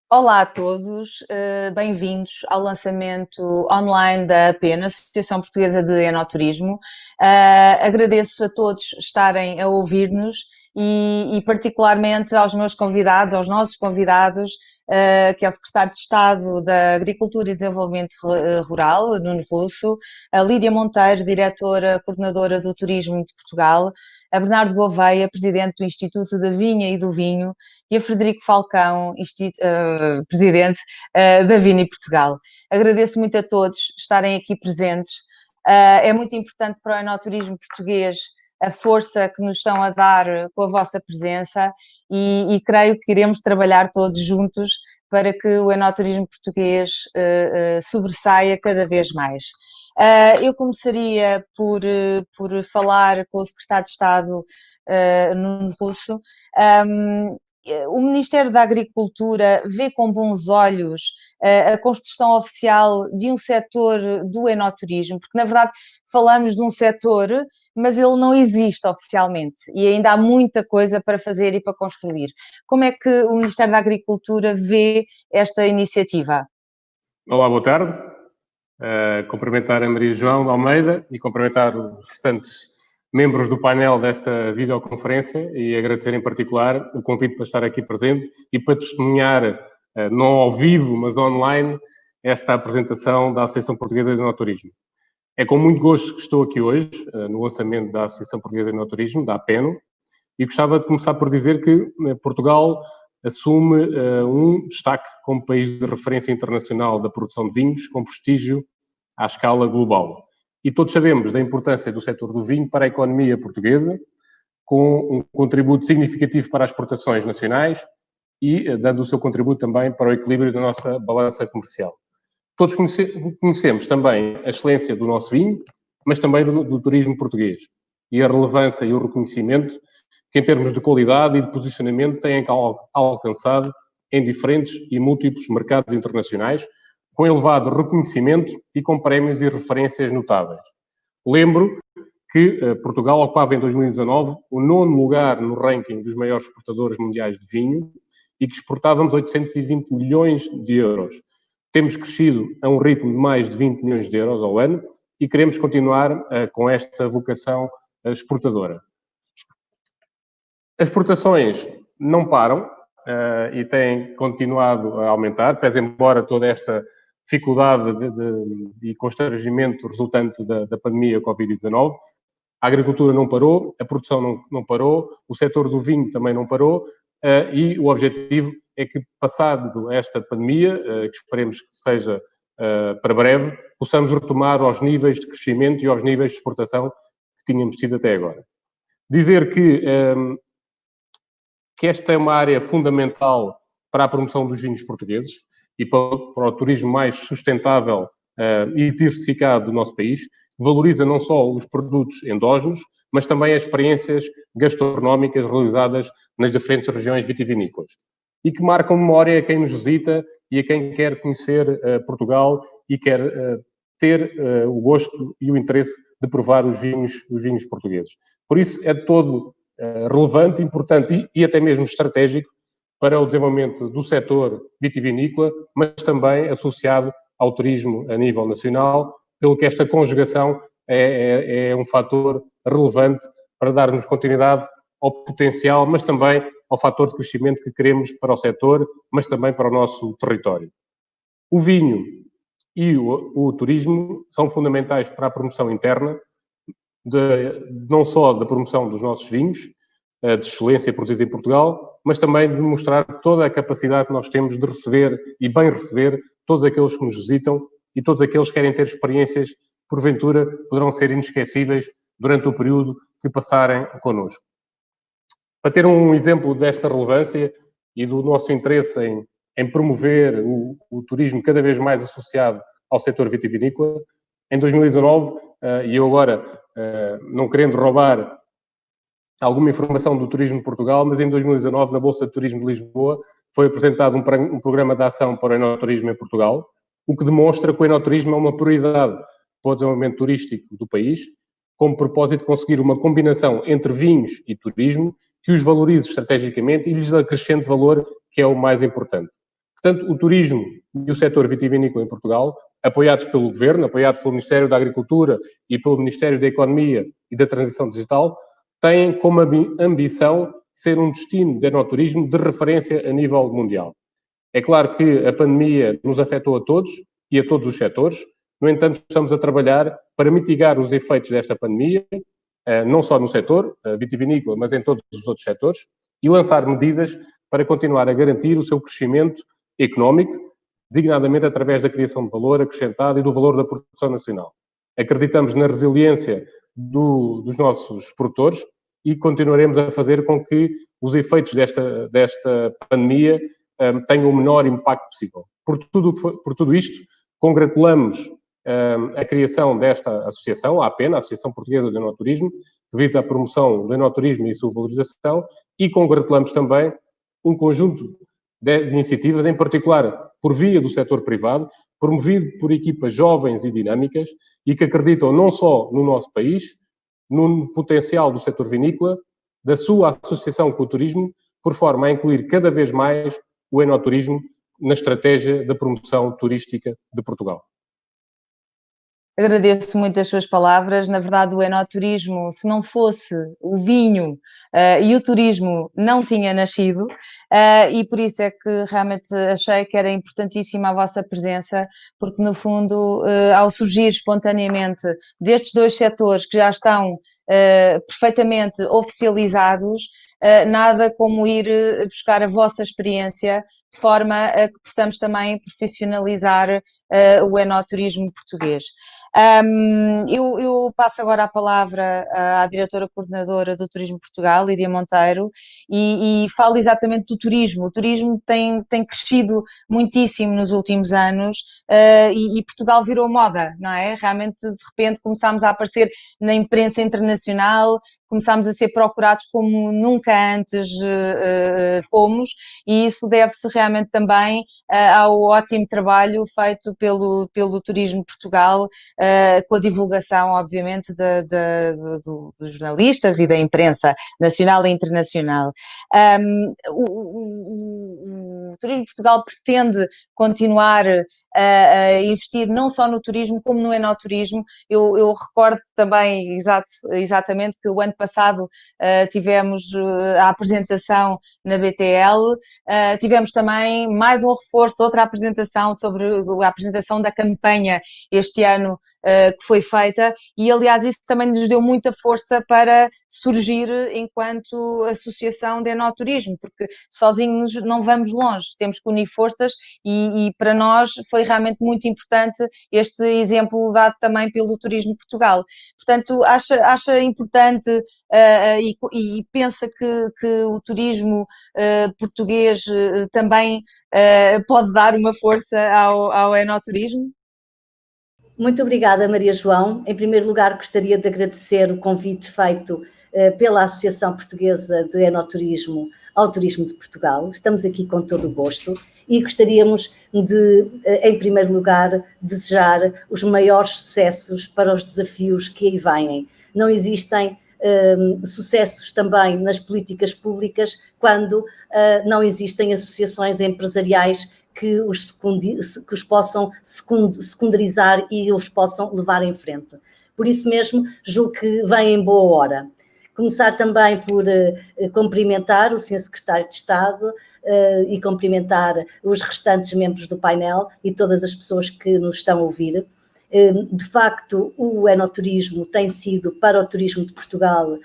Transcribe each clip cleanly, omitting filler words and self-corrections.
Olá a todos, bem-vindos ao lançamento online da APEN, Associação Portuguesa de Enoturismo. Agradeço a todos estarem a ouvir-nos e particularmente aos meus convidados, aos nossos convidados, que é o Secretário de Estado da Agricultura e Desenvolvimento Rural, Nuno Russo, a Lídia Monteiro, Diretora Coordenadora do Turismo de Portugal, a Bernardo Gouveia, Presidente do Instituto da Vinha e do Vinho, e a Frederico Falcão, Presidente da Vini Portugal. Agradeço muito a todos estarem aqui presentes. É muito importante para o enoturismo português a força que nos estão a dar com a vossa presença e creio que iremos trabalhar todos juntos para que o enoturismo português sobressaia cada vez mais. Eu começaria por falar com o Secretário de Estado, Nuno Russo. O Ministério da Agricultura vê com bons olhos a construção oficial de um setor do enoturismo, porque na verdade falamos de um setor, mas ele não existe oficialmente e ainda há muita coisa para fazer e para construir. Como é que o Ministério da Agricultura vê esta iniciativa? Olá, boa tarde. Cumprimentar a Maria João de Almeida e cumprimentar os restantes membros do painel desta videoconferência e agradecer em particular o convite para estar aqui presente e para testemunhar, não ao vivo, mas online, esta apresentação da Associação Portuguesa de Enoturismo. É com muito gosto que estou aqui hoje, no lançamento da Associação Portuguesa de Enoturismo, da APENO, e gostava de começar por dizer que Portugal assume um destaque como país de referência internacional da produção de vinhos, com prestígio à escala global. E todos sabemos da importância do setor do vinho para a economia portuguesa, com um contributo significativo para as exportações nacionais e dando o seu contributo também para o equilíbrio da nossa balança comercial. Todos conhecemos também a excelência do nosso vinho, mas também do turismo português e a relevância e o reconhecimento que, em termos de qualidade e de posicionamento, têm alcançado em diferentes e múltiplos mercados internacionais, com elevado reconhecimento e com prémios e referências notáveis. Lembro que Portugal ocupava em 2019 o 9º lugar no ranking dos maiores exportadores mundiais de vinho e que exportávamos 820 milhões de euros. Temos crescido a um ritmo de mais de 20 milhões de euros ao ano e queremos continuar com esta vocação exportadora. As exportações não param e têm continuado a aumentar, pese embora toda esta dificuldade e constrangimento resultante da pandemia Covid-19. A agricultura não parou, a produção não parou, o setor do vinho também não parou e o objetivo é que, passado esta pandemia, que esperemos que seja para breve, possamos retomar aos níveis de crescimento e aos níveis de exportação que tínhamos tido até agora. Dizer que esta é uma área fundamental para a promoção dos vinhos portugueses e para o turismo mais sustentável e diversificado do nosso país. Valoriza não só os produtos endógenos, mas também as experiências gastronómicas realizadas nas diferentes regiões vitivinícolas. E que marcam memória a quem nos visita e a quem quer conhecer Portugal e quer ter o gosto e o interesse de provar os vinhos portugueses. Por isso, é de todo relevante, importante e até mesmo estratégico para o desenvolvimento do setor vitivinícola, mas também associado ao turismo a nível nacional, pelo que esta conjugação é um fator relevante para darmos continuidade ao potencial, mas também ao fator de crescimento que queremos para o setor, mas também para o nosso território. O vinho e o turismo são fundamentais para a promoção interna, não só da promoção dos nossos vinhos, de excelência produzidos em Portugal, mas também de mostrar toda a capacidade que nós temos de receber e bem receber todos aqueles que nos visitam e todos aqueles que querem ter experiências, porventura, poderão ser inesquecíveis durante o período que passarem connosco. Para ter um exemplo desta relevância e do nosso interesse em promover o turismo cada vez mais associado ao setor vitivinícola, em 2019, e eu agora, não querendo roubar alguma informação do Turismo de Portugal, mas em 2019, na Bolsa de Turismo de Lisboa, foi apresentado um programa de ação para o enoturismo em Portugal, o que demonstra que o enoturismo é uma prioridade para o desenvolvimento turístico do país, com o propósito de conseguir uma combinação entre vinhos e turismo que os valorize estrategicamente e lhes acrescente valor, que é o mais importante. Portanto, o turismo e o setor vitivinícola em Portugal, apoiados pelo Governo, apoiados pelo Ministério da Agricultura e pelo Ministério da Economia e da Transição Digital, têm como ambição ser um destino de enoturismo de referência a nível mundial. É claro que a pandemia nos afetou a todos e a todos os setores. No entanto, estamos a trabalhar para mitigar os efeitos desta pandemia, não só no setor vitivinícola, mas em todos os outros setores, e lançar medidas para continuar a garantir o seu crescimento económico, designadamente através da criação de valor acrescentado e do valor da produção nacional. Acreditamos na resiliência dos nossos produtores e continuaremos a fazer com que os efeitos desta pandemia tenham o menor impacto possível. Por tudo isto, congratulamos a criação desta associação, a APEN, a Associação Portuguesa de Enoturismo, que visa a promoção do enoturismo e sua valorização, e congratulamos também um conjunto de iniciativas, em particular por via do setor privado, promovido por equipas jovens e dinâmicas e que acreditam não só no nosso país, no potencial do setor vinícola, da sua associação com o turismo, por forma a incluir cada vez mais o enoturismo na estratégia da promoção turística de Portugal. Agradeço muito as suas palavras. Na verdade, o enoturismo, se não fosse o vinho e o turismo, não tinha nascido, e por isso é que realmente achei que era importantíssima a vossa presença, porque no fundo, ao surgir espontaneamente destes dois setores que já estão perfeitamente oficializados, nada como ir buscar a vossa experiência de forma a que possamos também profissionalizar o enoturismo português. Eu passo agora a palavra à diretora coordenadora do Turismo Portugal, Lídia Monteiro, e falo exatamente do turismo. O turismo tem crescido muitíssimo nos últimos anos e Portugal virou moda, não é? Realmente, de repente, começámos a aparecer na imprensa internacional, começámos a ser procurados como nunca antes fomos, e isso deve-se realmente também ao ótimo trabalho feito pelo Turismo Portugal, com a divulgação, obviamente, dos jornalistas e da imprensa nacional e internacional. O Turismo Portugal pretende continuar a investir não só no turismo como no enoturismo. Eu recordo também exatamente que o ano passado tivemos a apresentação na BTL, tivemos também mais um reforço, outra apresentação sobre a apresentação da campanha este ano que foi feita, e aliás isso também nos deu muita força para surgir enquanto associação de enoturismo, porque sozinhos não vamos longe, temos que unir forças e para nós foi realmente muito importante este exemplo dado também pelo Turismo Portugal. Portanto, acha importante e pensa que o turismo português também pode dar uma força ao enoturismo? Muito obrigada, Maria João. Em primeiro lugar, gostaria de agradecer o convite feito pela Associação Portuguesa de Enoturismo ao Turismo de Portugal. Estamos aqui com todo o gosto e gostaríamos de, em primeiro lugar, desejar os maiores sucessos para os desafios que aí vêm. Não existem sucessos também nas políticas públicas quando não existem associações empresariais que os possam secundarizar e os possam levar em frente. Por isso mesmo, julgo que vem em boa hora. Começar também por cumprimentar o Sr. Secretário de Estado e cumprimentar os restantes membros do painel e todas as pessoas que nos estão a ouvir. De facto, o enoturismo tem sido para o turismo de Portugal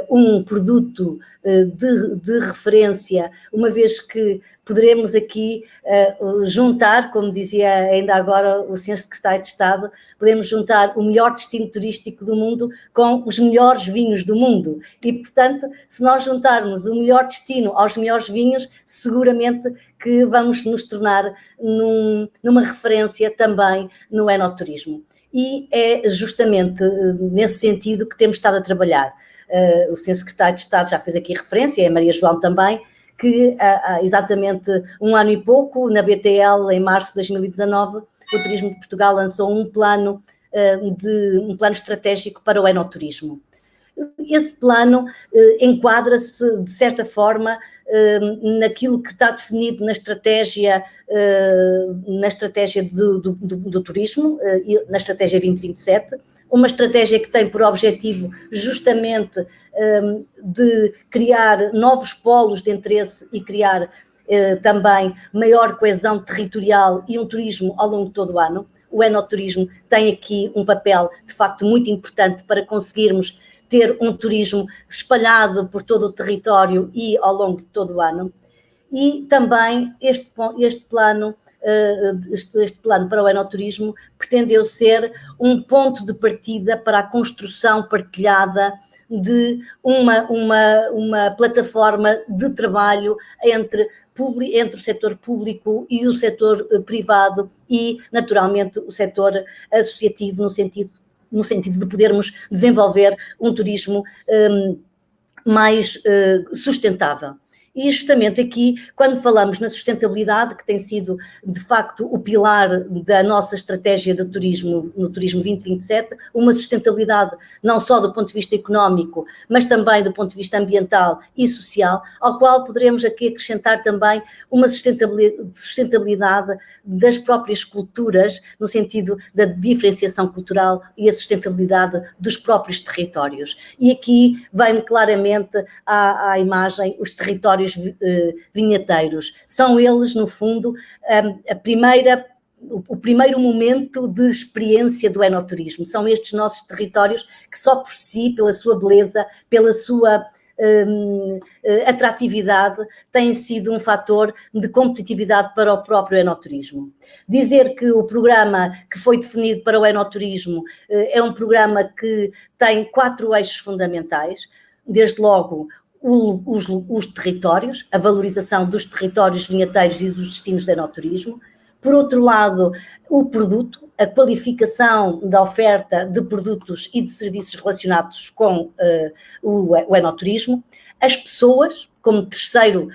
um produto de referência, uma vez que poderemos aqui juntar, como dizia ainda agora o Sr. Secretário de Estado, podemos juntar o melhor destino turístico do mundo com os melhores vinhos do mundo. E, portanto, se nós juntarmos o melhor destino aos melhores vinhos, seguramente que vamos nos tornar numa referência também no enoturismo. E é justamente nesse sentido que temos estado a trabalhar. O Sr. Secretário de Estado já fez aqui referência, e a Maria João também, que há exatamente um ano e pouco, na BTL, em março de 2019, o Turismo de Portugal lançou um plano estratégico para o enoturismo. Esse plano enquadra-se, de certa forma, naquilo que está definido na estratégia do turismo, na estratégia 2027, uma estratégia que tem por objetivo justamente de criar novos polos de interesse e criar também maior coesão territorial e um turismo ao longo de todo o ano. O enoturismo tem aqui um papel, de facto, muito importante para conseguirmos ter um turismo espalhado por todo o território e ao longo de todo o ano. E também este plano para o enoturismo pretendeu ser um ponto de partida para a construção partilhada de uma plataforma de trabalho entre o setor público e o setor privado e, naturalmente, o setor associativo, no sentido de podermos desenvolver um turismo mais sustentável. E justamente aqui, quando falamos na sustentabilidade, que tem sido, de facto, o pilar da nossa estratégia de turismo, no Turismo 2027, uma sustentabilidade não só do ponto de vista económico, mas também do ponto de vista ambiental e social, ao qual poderemos aqui acrescentar também uma sustentabilidade das próprias culturas, no sentido da diferenciação cultural e a sustentabilidade dos próprios territórios. E aqui vem-me claramente à imagem os territórios vinheteiros. São eles, no fundo, o primeiro momento de experiência do enoturismo. São estes nossos territórios que só por si, pela sua beleza, pela sua atratividade, têm sido um fator de competitividade para o próprio enoturismo. Dizer que o programa que foi definido para o enoturismo é um programa que tem 4 eixos fundamentais, desde logo os territórios, a valorização dos territórios vinheteiros e dos destinos de enoturismo. Por outro lado, o produto, a qualificação da oferta de produtos e de serviços relacionados com o enoturismo. As pessoas, como terceira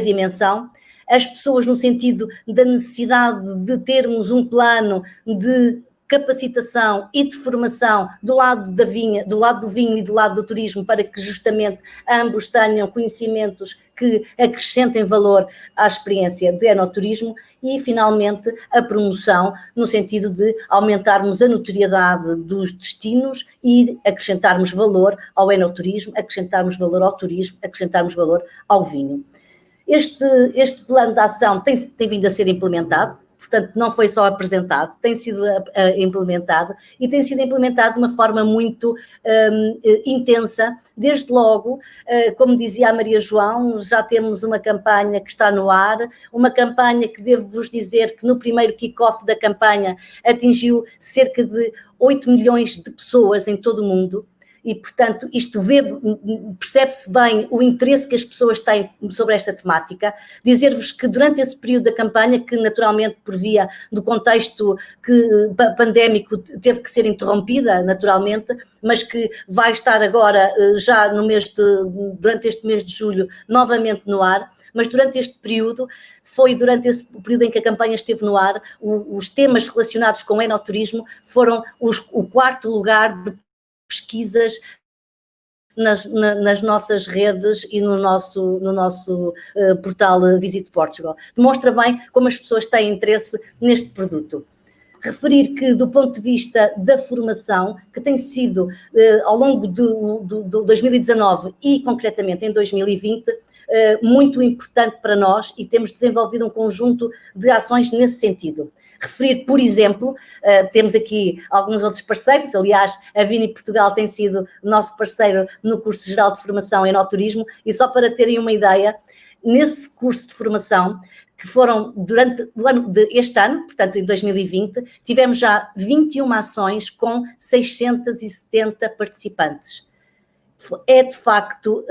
dimensão, as pessoas no sentido da necessidade de termos um plano de capacitação e de formação do lado da vinha, do lado do vinho e do lado do turismo, para que justamente ambos tenham conhecimentos que acrescentem valor à experiência de enoturismo. E, finalmente, a promoção, no sentido de aumentarmos a notoriedade dos destinos e acrescentarmos valor ao enoturismo, acrescentarmos valor ao turismo, acrescentarmos valor ao vinho. Este plano de ação tem vindo a ser implementado. Portanto, não foi só apresentado, tem sido implementado e tem sido implementado de uma forma muito intensa. Desde logo, como dizia a Maria João, já temos uma campanha que está no ar, uma campanha que devo-vos dizer que no primeiro kick-off da campanha atingiu cerca de 8 milhões de pessoas em todo o mundo. E, portanto, isto percebe-se bem o interesse que as pessoas têm sobre esta temática. Dizer-vos que durante esse período da campanha, que naturalmente por via do contexto pandémico teve que ser interrompida, naturalmente, mas que vai estar agora, já durante este mês de julho, novamente no ar. Mas durante este período, foi durante esse período em que a campanha esteve no ar, os temas relacionados com o enoturismo foram o 4º lugar de pesquisas nas nossas redes e no nosso portal Visit Portugal. Demonstra bem como as pessoas têm interesse neste produto. Referir que, do ponto de vista da formação, que tem sido, ao longo de 2019 e, concretamente, em 2020, muito importante para nós, e temos desenvolvido um conjunto de ações nesse sentido. Referir, por exemplo, temos aqui alguns outros parceiros, aliás, a Vini Portugal tem sido nosso parceiro no curso geral de formação em enoturismo, e só para terem uma ideia, nesse curso de formação, que foram durante este ano, portanto em 2020, tivemos já 21 ações com 670 participantes. É de facto,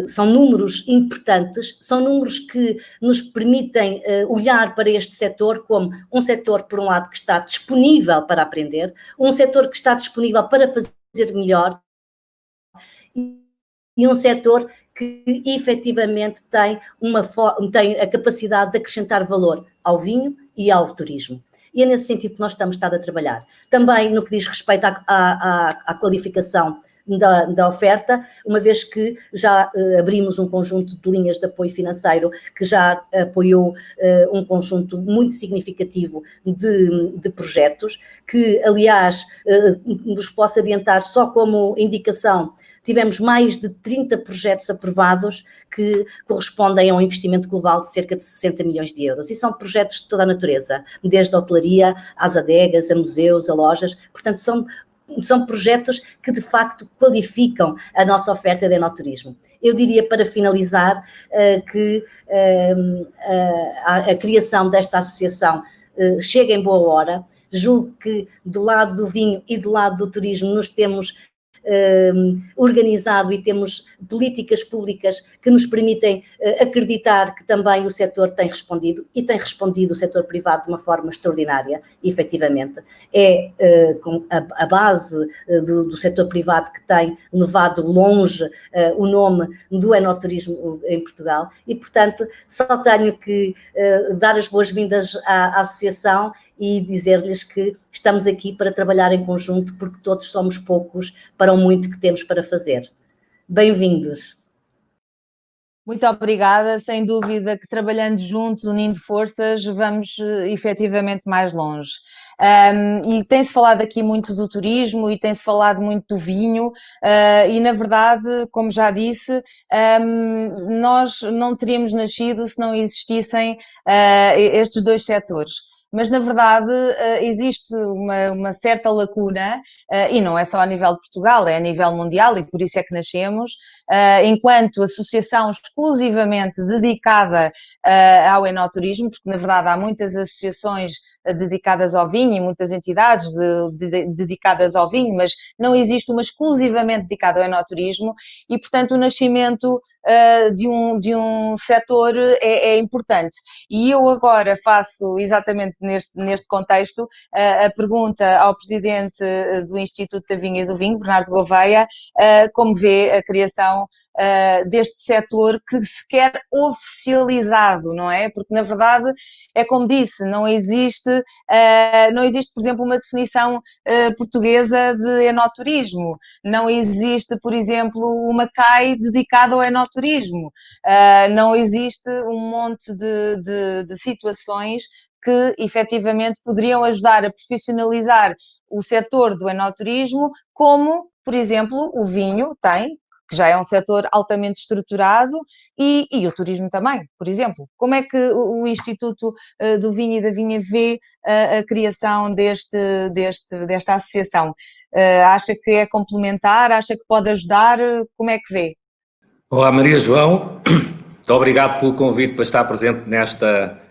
são números importantes, são números que nos permitem olhar para este setor como um setor, por um lado, que está disponível para aprender, um setor que está disponível para fazer melhor e um setor que efetivamente tem a capacidade de acrescentar valor ao vinho e ao turismo. E é nesse sentido que nós estamos a trabalhar. Também no que diz respeito à qualificação da oferta, uma vez que já abrimos um conjunto de linhas de apoio financeiro que já apoiou um conjunto muito significativo de projetos, que, aliás, nos posso adiantar, só como indicação, tivemos mais de 30 projetos aprovados que correspondem a um investimento global de cerca de 60 milhões de euros. E são projetos de toda a natureza, desde a hotelaria, às adegas, a museus, a lojas. Portanto, são projetos que, de facto, qualificam a nossa oferta de enoturismo. Eu diria, para finalizar, que a criação desta associação chega em boa hora. Julgo que, do lado do vinho e do lado do turismo, nos temos organizado e temos políticas públicas que nos permitem acreditar que também o setor tem respondido, e tem respondido o setor privado de uma forma extraordinária, efetivamente. É a base do setor privado que tem levado longe o nome do enoturismo em Portugal e, portanto, só tenho que dar as boas-vindas à associação e dizer-lhes que estamos aqui para trabalhar em conjunto, porque todos somos poucos para o muito que temos para fazer. Bem-vindos. Muito obrigada, sem dúvida que trabalhando juntos, unindo forças, vamos efetivamente mais longe. E tem-se falado aqui muito do turismo e tem-se falado muito do vinho e, na verdade, como já disse, nós não teríamos nascido se não existissem estes dois setores. Mas, na verdade, existe uma certa lacuna, e não é só a nível de Portugal, é a nível mundial, e por isso é que nascemos, enquanto associação exclusivamente dedicada ao enoturismo, porque, na verdade, há muitas associações dedicadas ao vinho e muitas entidades dedicadas ao vinho, mas não existe uma exclusivamente dedicada ao enoturismo e, portanto, o nascimento de um setor é importante. E eu agora faço exatamente neste contexto a pergunta ao presidente do Instituto da Vinha e do Vinho, Bernardo Gouveia, como vê a criação deste setor que se quer oficializado, não é? Porque, na verdade, é como disse, não existe, por exemplo, uma definição portuguesa de enoturismo, não existe, por exemplo, uma CAI dedicada ao enoturismo, não existe um monte de situações que efetivamente poderiam ajudar a profissionalizar o setor do enoturismo, como, por exemplo, o vinho tem, que já é um setor altamente estruturado, e o turismo também, por exemplo. Como é que o Instituto do Vinho e da Vinha vê a criação desta associação? Acha que é complementar? Acha que pode ajudar? Como é que vê? Olá, Maria João. Muito obrigado pelo convite para estar presente nesta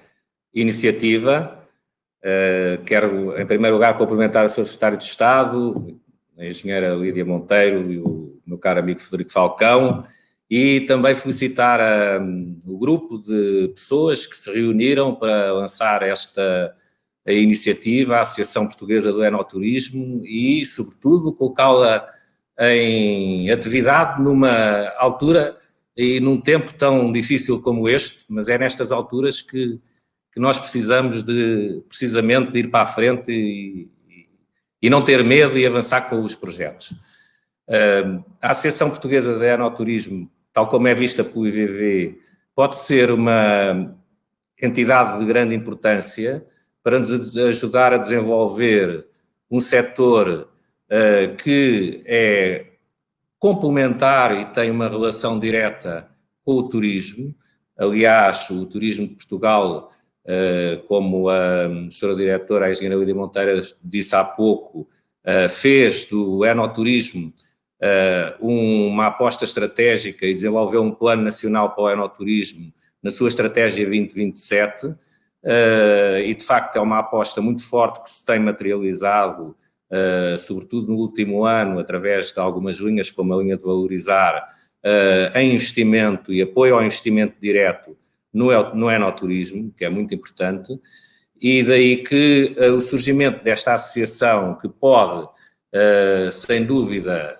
iniciativa. Quero, em primeiro lugar, cumprimentar a Sra. Secretária de Estado, a engenheira Lídia Monteiro e o meu caro amigo Frederico Falcão, e também felicitar o grupo de pessoas que se reuniram para lançar esta iniciativa, a Associação Portuguesa do Enoturismo, e, sobretudo, colocá-la em atividade numa altura e num tempo tão difícil como este, mas é nestas alturas que nós precisamos precisamente de ir para a frente e não ter medo e avançar com os projetos. A Associação Portuguesa de Enoturismo, tal como é vista pelo IVV, pode ser uma entidade de grande importância para nos ajudar a desenvolver um setor que é complementar e tem uma relação direta com o turismo. Aliás, o turismo de Portugal, como a senhora diretora, a engenheira Lídia Monteiro, disse há pouco, fez do enoturismo uma aposta estratégica e desenvolveu um plano nacional para o enoturismo na sua estratégia 2027, e de facto é uma aposta muito forte que se tem materializado, sobretudo no último ano, através de algumas linhas, como a linha de valorizar, em investimento e apoio ao investimento direto no enoturismo, que é muito importante, e daí que o surgimento desta associação, que pode, sem dúvida,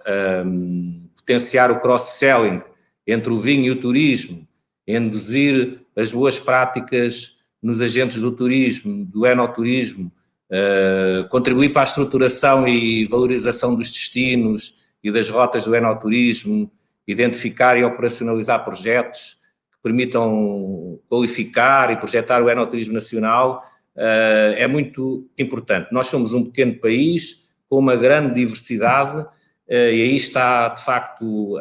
potenciar o cross-selling entre o vinho e o turismo, induzir as boas práticas nos agentes do turismo, do enoturismo, contribuir para a estruturação e valorização dos destinos e das rotas do enoturismo, identificar e operacionalizar projetos que permitam qualificar e projetar o enoturismo nacional, é muito importante. Nós somos um pequeno país com uma grande diversidade, e aí está, de facto,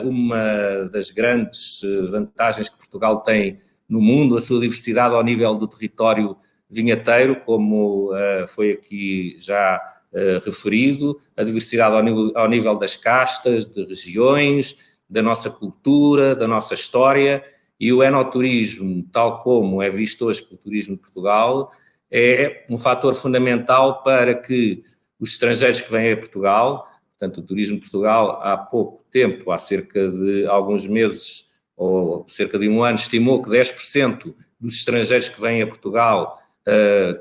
uma das grandes vantagens que Portugal tem no mundo, a sua diversidade ao nível do território vinheteiro, como foi aqui já referido, a diversidade ao nível das castas, de regiões, da nossa cultura, da nossa história, e o enoturismo, tal como é visto hoje pelo Turismo de Portugal, é um fator fundamental para que os estrangeiros que vêm a Portugal, portanto o Turismo de Portugal há pouco tempo, há cerca de alguns meses ou cerca de um ano, estimou que 10% dos estrangeiros que vêm a Portugal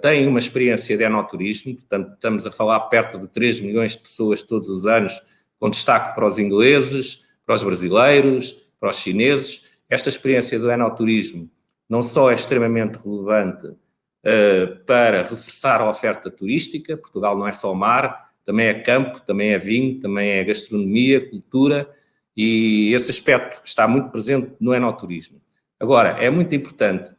têm uma experiência de enoturismo, portanto estamos a falar perto de 3 milhões de pessoas todos os anos, com destaque para os ingleses, para os brasileiros, para os chineses. Esta experiência do enoturismo não só é extremamente relevante para reforçar a oferta turística, Portugal não é só mar, também é campo, também é vinho, também é gastronomia, cultura, e esse aspecto está muito presente no enoturismo. Agora, é muito importante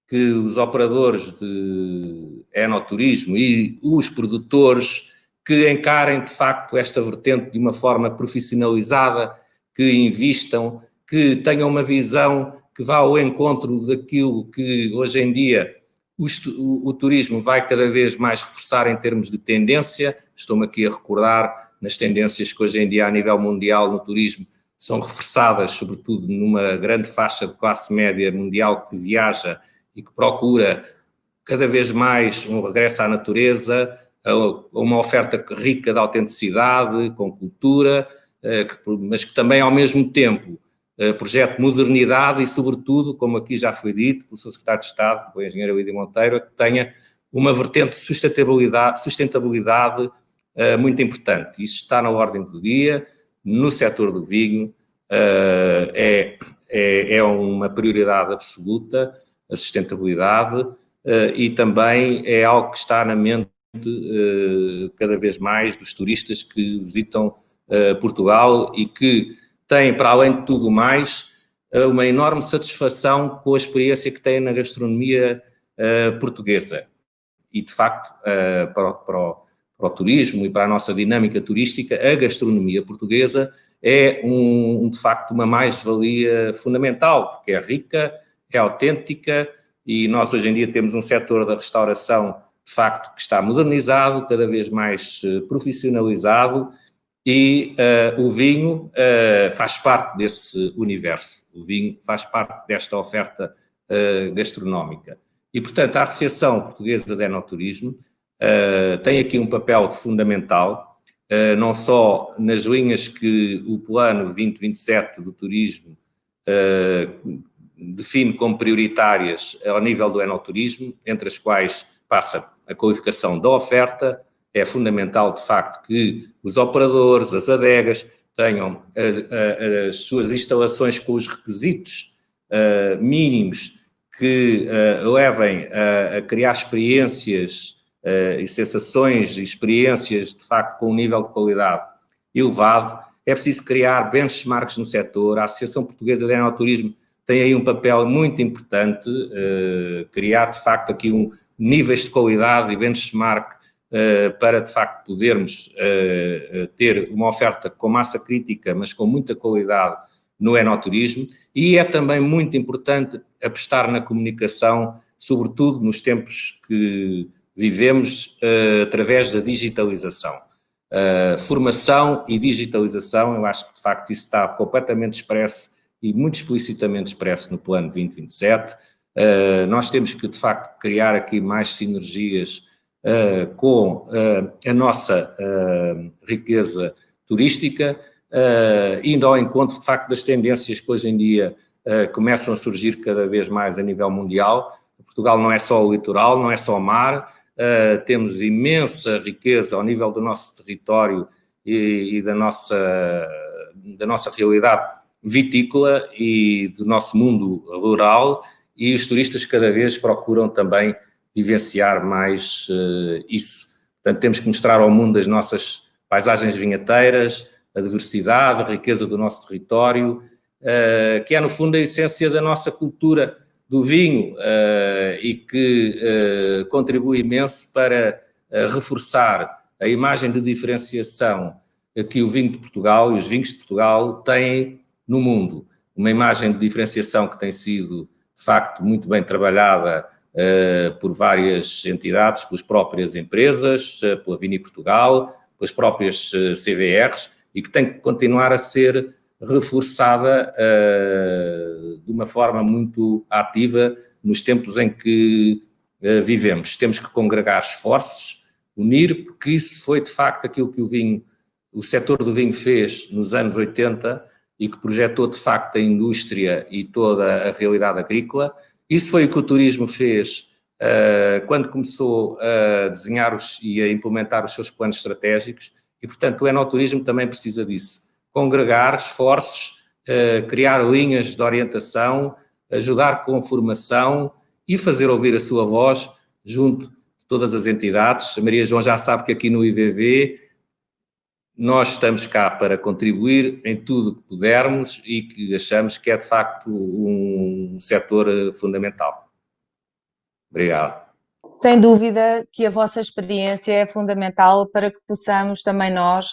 que os operadores de enoturismo e os produtores que encarem de facto esta vertente de uma forma profissionalizada, que invistam, que tenham uma visão que vá ao encontro daquilo que hoje em dia o turismo vai cada vez mais reforçar em termos de tendência. Estou-me aqui a recordar nas tendências que hoje em dia a nível mundial no turismo são reforçadas, sobretudo numa grande faixa de classe média mundial que viaja e que procura cada vez mais um regresso à natureza, uma oferta rica de autenticidade, com cultura, mas que também ao mesmo tempo projete modernidade e, sobretudo, como aqui já foi dito pelo Sr. Secretário de Estado, o engenheiro Elidio Monteiro, que tenha uma vertente de sustentabilidade muito importante. Isso está na ordem do dia, no setor do vinho, é uma prioridade absoluta, a sustentabilidade, e também é algo que está na mente cada vez mais dos turistas que visitam Portugal e que têm, para além de tudo mais, uma enorme satisfação com a experiência que têm na gastronomia portuguesa. E, de facto, para o turismo e para a nossa dinâmica turística, a gastronomia portuguesa é, de facto, uma mais-valia fundamental, porque é rica, é autêntica, e nós hoje em dia temos um setor da restauração, de facto, que está modernizado, cada vez mais profissionalizado, e o vinho faz parte desse universo. O vinho faz parte desta oferta gastronómica. E, portanto, a Associação Portuguesa de Enoturismo tem aqui um papel fundamental, não só nas linhas que o Plano 2027 do Turismo define como prioritárias ao nível do enoturismo, entre as quais passa a qualificação da oferta. É fundamental, de facto, que os operadores, as adegas, tenham as suas instalações com os requisitos mínimos que levem a criar experiências e sensações e experiências, de facto, com um nível de qualidade elevado. É preciso criar benchmarks no setor. A Associação Portuguesa de Enoturismo tem aí um papel muito importante, criar, de facto, aqui níveis de qualidade e benchmark para, de facto, podermos ter uma oferta com massa crítica, mas com muita qualidade no enoturismo. E é também muito importante apostar na comunicação, sobretudo nos tempos que vivemos, através da digitalização. Formação e digitalização, eu acho que, de facto, isso está completamente expresso e muito explicitamente expresso no Plano 2027. Nós temos que, de facto, criar aqui mais sinergias com a nossa riqueza turística, indo ao encontro, de facto, das tendências que hoje em dia começam a surgir cada vez mais a nível mundial. Portugal não é só o litoral, não é só o mar, temos imensa riqueza ao nível do nosso território e da nossa realidade vitícola e do nosso mundo rural, e os turistas cada vez procuram também vivenciar mais isso. Portanto, temos que mostrar ao mundo as nossas paisagens vinheteiras, a diversidade, a riqueza do nosso território, que é no fundo a essência da nossa cultura do vinho e que contribui imenso para reforçar a imagem de diferenciação que o vinho de Portugal e os vinhos de Portugal têm no mundo. Uma imagem de diferenciação que tem sido, de facto, muito bem trabalhada por várias entidades, pelas próprias empresas, pela Vini Portugal, pelas próprias CVRs, e que tem que continuar a ser reforçada de uma forma muito ativa nos tempos em que vivemos. Temos que congregar esforços, unir, porque isso foi de facto aquilo que o setor do vinho fez nos anos 80 e que projetou de facto a indústria e toda a realidade agrícola. Isso foi o que o turismo fez quando começou a desenhar e a implementar os seus planos estratégicos, e portanto o enoturismo também precisa disso. Congregar esforços, criar linhas de orientação, ajudar com formação e fazer ouvir a sua voz junto de todas as entidades. A Maria João já sabe que aqui no IVV nós estamos cá para contribuir em tudo que pudermos e que achamos que é de facto um setor fundamental. Obrigado. Sem dúvida que a vossa experiência é fundamental para que possamos também nós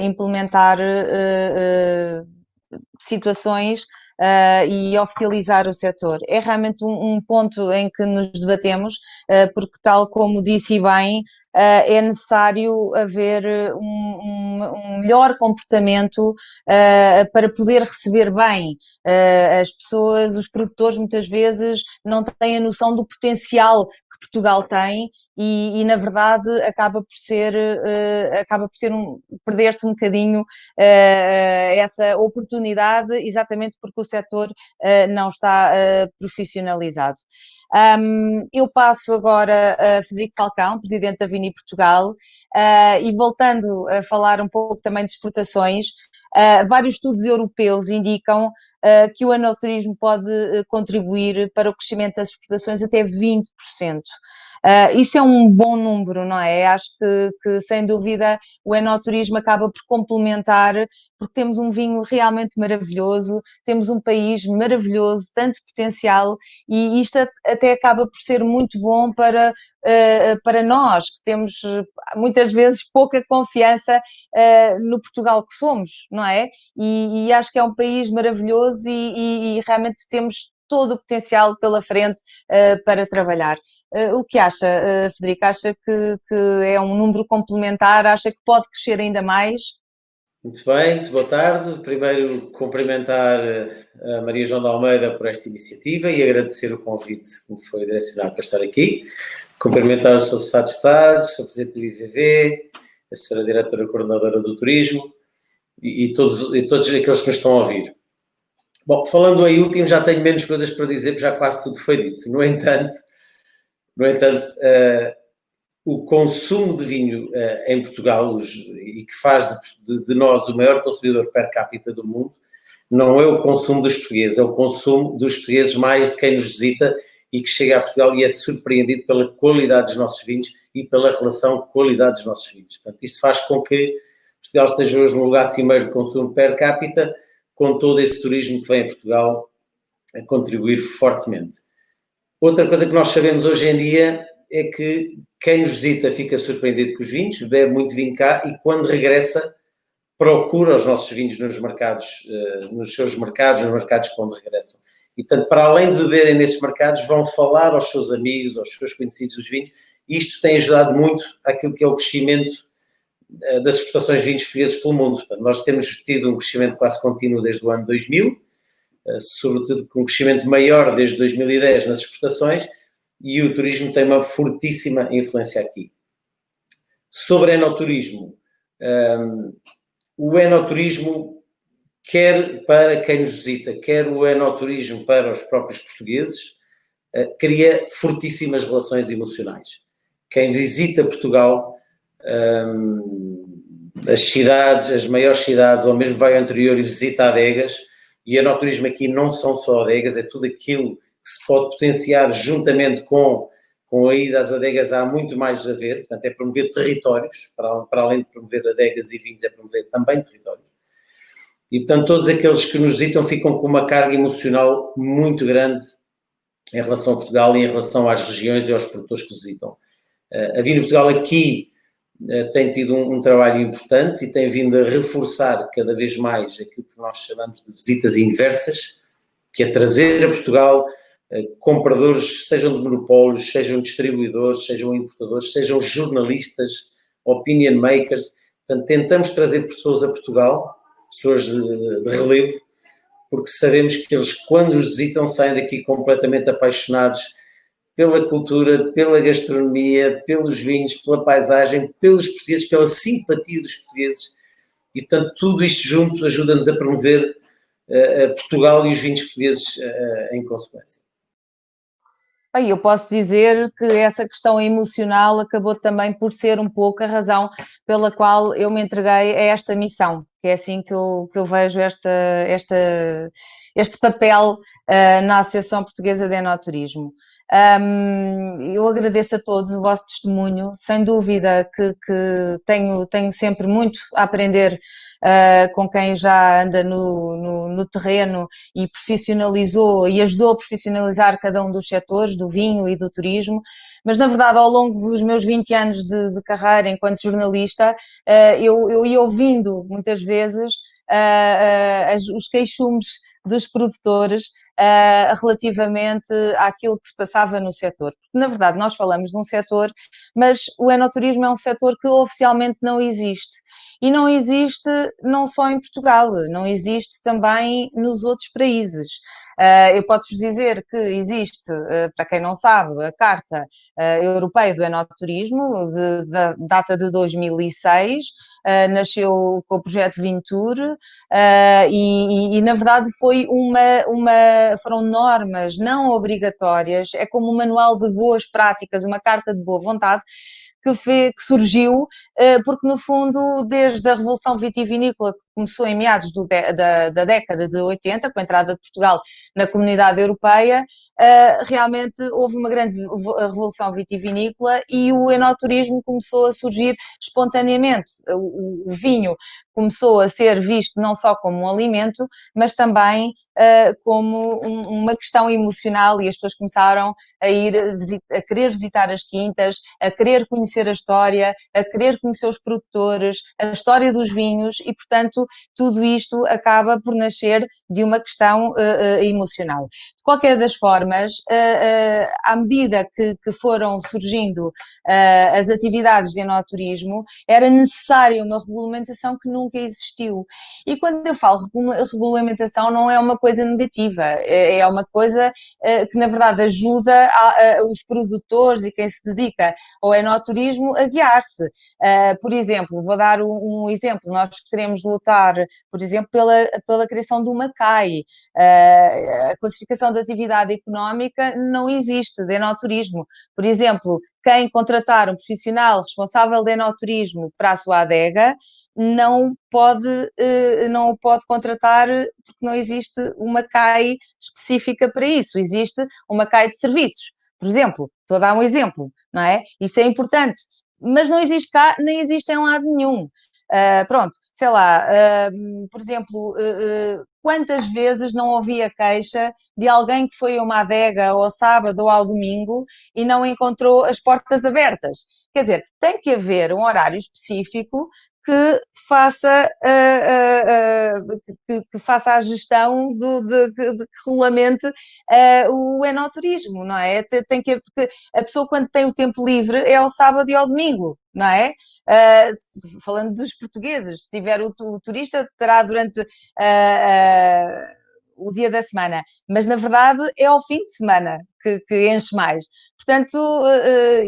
implementar situações e oficializar o setor. É realmente um ponto em que nos debatemos, porque tal como disse bem, é necessário haver um melhor comportamento para poder receber bem as pessoas, os produtores muitas vezes não têm a noção do potencial que Portugal tem e na verdade acaba por ser perder-se um bocadinho essa oportunidade, exatamente porque o setor não está profissionalizado. Eu passo agora a Frederico Falcão, Presidente da Vini Portugal, e voltando a falar um pouco também de exportações, vários estudos europeus indicam que o enoturismo pode contribuir para o crescimento das exportações até 20%. Isso é um bom número, não é? Acho que sem dúvida o enoturismo acaba por complementar, porque temos um vinho realmente maravilhoso, temos um país maravilhoso, tanto potencial, e isto até acaba por ser muito bom para nós, que temos muitas vezes pouca confiança no Portugal que somos, não é? E acho que é um país maravilhoso e realmente temos todo o potencial pela frente para trabalhar. O que acha, Frederico? Acha que é um número complementar? Acha que pode crescer ainda mais? Muito bem, muito boa tarde. Primeiro, cumprimentar a Maria João de Almeida por esta iniciativa e agradecer o convite que me foi direcionado para estar aqui. Cumprimentar o Sr. Secretário de Estado, o Sr. Presidente do IVV, a Sra. Diretora Coordenadora do Turismo e todos aqueles que nos estão a ouvir. Bom, falando em último, já tenho menos coisas para dizer, porque já quase tudo foi dito. No entanto, o consumo de vinho em Portugal, e que faz de nós o maior consumidor per capita do mundo, não é o consumo dos portugueses, é o consumo dos portugueses mais de quem nos visita e que chega a Portugal e é surpreendido pela qualidade dos nossos vinhos e pela relação qualidade dos nossos vinhos. Portanto, isto faz com que Portugal esteja hoje no lugar cimeiro de consumo per capita, com todo esse turismo que vem a Portugal a contribuir fortemente. Outra coisa que nós sabemos hoje em dia é que quem nos visita fica surpreendido com os vinhos, bebe muito vinho cá e quando regressa procura os nossos vinhos nos mercados, nos seus mercados, nos mercados para onde regressam. E, portanto, para além de beberem nesses mercados, vão falar aos seus amigos, aos seus conhecidos dos vinhos, e isto tem ajudado muito àquilo que é o crescimento das exportações de vinhos portugueses pelo mundo. Portanto, nós temos tido um crescimento quase contínuo desde o ano 2000, sobretudo com um crescimento maior desde 2010 nas exportações, e o turismo tem uma fortíssima influência aqui. Sobre enoturismo, o enoturismo, quer para quem nos visita, quer o enoturismo para os próprios portugueses, cria fortíssimas relações emocionais. Quem visita Portugal, as cidades, as maiores cidades, ou mesmo vai ao interior e visita adegas, e o enoturismo aqui não são só adegas, é tudo aquilo que se pode potenciar juntamente com com a ida às adegas há muito mais a ver, portanto é promover territórios, para além de promover adegas e vinhos, é promover também territórios. E, portanto, todos aqueles que nos visitam ficam com uma carga emocional muito grande em relação a Portugal e em relação às regiões e aos produtores que visitam. A Vinho Portugal aqui tem tido um trabalho importante e tem vindo a reforçar cada vez mais aquilo que nós chamamos de visitas inversas, que é trazer a Portugal compradores, sejam de monopólios, sejam distribuidores, sejam importadores, sejam jornalistas, opinion makers. Portanto, tentamos trazer pessoas a Portugal, pessoas de relevo, porque sabemos que eles, quando os visitam, saem daqui completamente apaixonados pela cultura, pela gastronomia, pelos vinhos, pela paisagem, pelos portugueses, pela simpatia dos portugueses. E, portanto, tudo isto junto ajuda-nos a promover Portugal e os vinhos portugueses em consequência. Bem, eu posso dizer que essa questão emocional acabou também por ser um pouco a razão pela qual eu me entreguei a esta missão, que é assim que eu vejo este papel na Associação Portuguesa de Enoturismo. Eu agradeço a todos o vosso testemunho, sem dúvida que tenho sempre muito a aprender com quem já anda no terreno e profissionalizou e ajudou a profissionalizar cada um dos setores, do vinho e do turismo, mas na verdade ao longo dos meus 20 anos de carreira enquanto jornalista, eu ia ouvindo muitas vezes os queixumes dos produtores relativamente àquilo que se passava no setor. Porque, na verdade, nós falamos de um setor, mas o enoturismo é um setor que oficialmente não existe. E não existe não só em Portugal, não existe também nos outros países. Eu posso-vos dizer que existe, para quem não sabe, a Carta Europeia do Enoturismo, da data de 2006, nasceu com o projeto Vinture, e na verdade foram normas não obrigatórias, é como um manual de boas práticas, uma carta de boa vontade, que surgiu porque, no fundo, desde a Revolução Vitivinícola, que começou em meados da década de 80, com a entrada de Portugal na Comunidade Europeia, realmente houve uma grande revolução vitivinícola e o enoturismo começou a surgir espontaneamente. O vinho começou a ser visto não só como um alimento, mas também como uma questão emocional, e as pessoas começaram a querer visitar as quintas, a querer conhecer a história, a querer conhecer os produtores, a história dos vinhos e, portanto, tudo isto acaba por nascer de uma questão emocional. De qualquer das formas, à medida que foram surgindo as atividades de enoturismo, era necessária uma regulamentação que nunca existiu. E quando eu falo regulamentação, não é uma coisa negativa, é uma coisa que, na verdade, ajuda os produtores e quem se dedica ao enoturismo a guiar-se. Por exemplo, vou dar um exemplo, nós queremos lutar, por exemplo, pela criação de uma CAI. A classificação de atividade económica não existe de enoturismo. Por exemplo, quem contratar um profissional responsável de enoturismo para a sua adega não o pode contratar porque não existe uma CAI específica para isso, existe uma CAI de serviços. Por exemplo, estou a dar um exemplo, não é? Isso é importante, mas não existe cá, nem existe em lado nenhum. Pronto, sei lá, por exemplo, quantas vezes não ouvi a queixa de alguém que foi a uma adega ao sábado ou ao domingo e não encontrou as portas abertas? Quer dizer, tem que haver um horário específico que faça a gestão que regulamente o enoturismo, não é? Porque a pessoa, quando tem o tempo livre, é ao sábado e ao domingo, não é? Falando dos portugueses, se tiver o turista, terá durante o dia da semana, mas na verdade é ao fim de semana que enche mais. Portanto,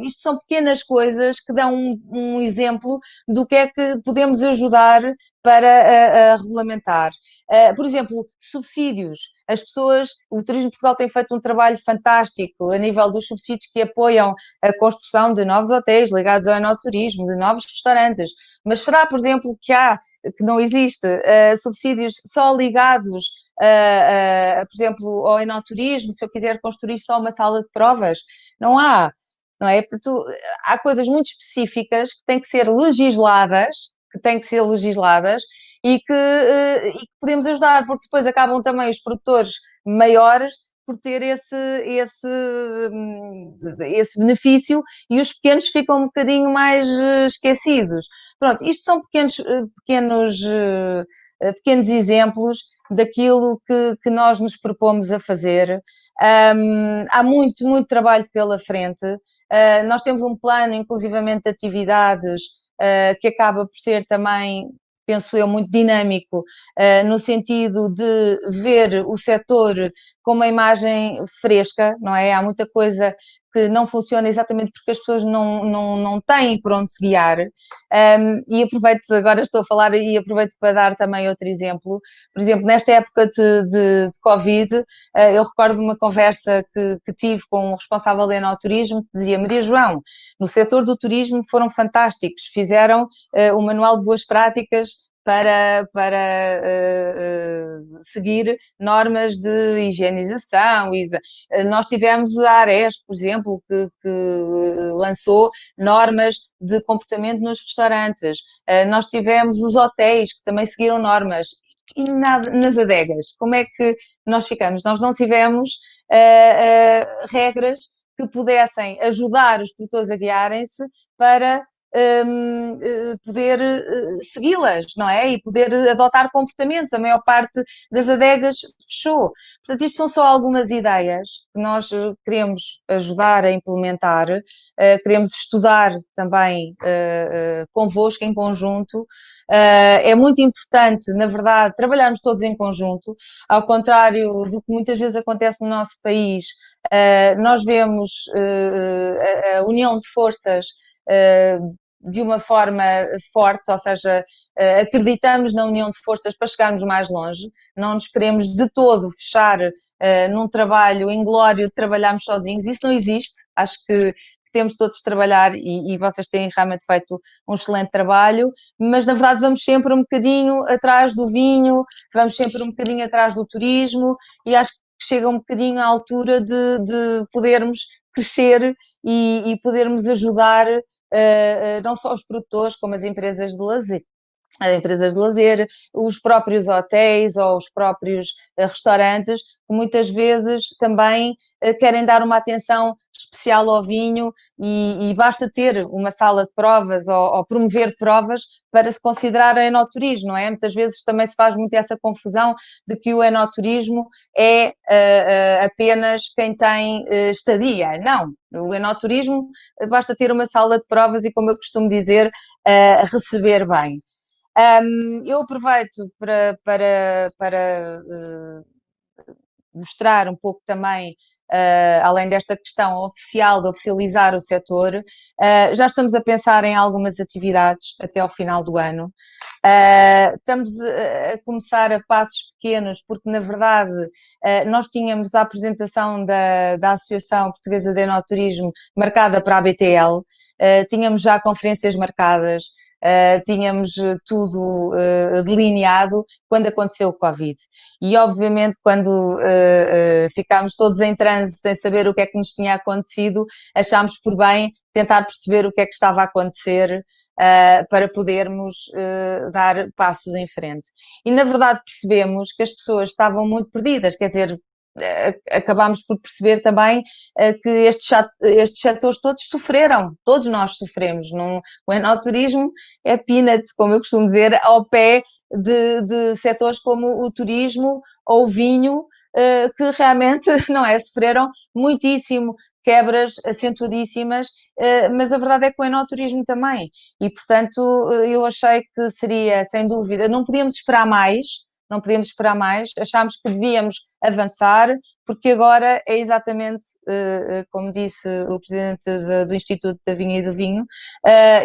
isto são pequenas coisas que dão um exemplo do que é que podemos ajudar para regulamentar. Por exemplo, subsídios. O Turismo de Portugal tem feito um trabalho fantástico a nível dos subsídios que apoiam a construção de novos hotéis ligados ao enoturismo, de novos restaurantes. Mas será, por exemplo, que não existe subsídios só ligados por exemplo, ao enoturismo, se eu quiser construir só uma sala de provas? Não há. não é? Portanto, há coisas muito específicas que têm que ser legisladas, e que podemos ajudar, porque depois acabam também os produtores maiores por ter esse benefício e os pequenos ficam um bocadinho mais esquecidos. Pronto, isto são pequenos exemplos daquilo que nós nos propomos a fazer. Há muito, muito trabalho pela frente. Nós temos um plano, inclusivamente, de atividades que acaba por ser também, penso eu, muito dinâmico, no sentido de ver o setor com uma imagem fresca, não é? Há muita coisa que não funciona exatamente porque as pessoas não têm por onde se guiar. E aproveito, agora estou a falar e aproveito para dar também outro exemplo. Por exemplo, nesta época de Covid, eu recordo uma conversa que tive com um responsável de enoturismo que dizia: Maria João, no setor do turismo foram fantásticos, fizeram o manual de boas práticas para seguir normas de higienização. Nós tivemos a Ares, por exemplo, que lançou normas de comportamento nos restaurantes. Nós tivemos os hotéis, que também seguiram normas. E nas adegas, como é que nós ficamos? Nós não tivemos regras que pudessem ajudar os produtores a guiarem-se para poder segui-las, não é? E poder adotar comportamentos. A maior parte das adegas fechou. Portanto, isto são só algumas ideias que nós queremos ajudar a implementar, queremos estudar também convosco em conjunto. É muito importante, na verdade, trabalharmos todos em conjunto, ao contrário do que muitas vezes acontece no nosso país. Nós vemos a união de forças de uma forma forte, ou seja, acreditamos na união de forças para chegarmos mais longe, não nos queremos de todo fechar num trabalho inglório de trabalharmos sozinhos, isso não existe. Acho que temos todos de trabalhar e vocês têm realmente feito um excelente trabalho, mas na verdade vamos sempre um bocadinho atrás do vinho, vamos sempre um bocadinho atrás do turismo, e acho que chega um bocadinho à altura de podermos crescer e podermos ajudar não só os produtores, como as empresas de lazer, os próprios hotéis ou os próprios restaurantes, que muitas vezes também querem dar uma atenção especial ao vinho e basta ter uma sala de provas ou promover provas para se considerar enoturismo, não é? Muitas vezes também se faz muito essa confusão de que o enoturismo é apenas quem tem estadia. Não, o enoturismo basta ter uma sala de provas e, como eu costumo dizer, receber bem. Eu aproveito para mostrar um pouco também, além desta questão oficial de oficializar o setor, já estamos a pensar em algumas atividades até ao final do ano. Estamos a começar a passos pequenos, porque na verdade nós tínhamos a apresentação da Associação Portuguesa de Enoturismo marcada para a BTL, tínhamos já conferências marcadas, tínhamos tudo delineado quando aconteceu o Covid. E obviamente quando ficámos todos em transe sem saber o que é que nos tinha acontecido, achámos por bem tentar perceber o que é que estava a acontecer para podermos dar passos em frente. E na verdade percebemos que as pessoas estavam muito perdidas, quer dizer, acabámos por perceber também que estes setores todos sofreram, todos nós sofremos. O enoturismo é peanuts, como eu costumo dizer, ao pé de setores como o turismo ou o vinho, que realmente não é, sofreram muitíssimo, quebras acentuadíssimas, mas a verdade é que o enoturismo também. E, portanto, eu achei que seria, sem dúvida, não podíamos esperar mais, achámos que devíamos avançar, porque agora é exatamente, como disse o presidente do Instituto da Vinha e do Vinho,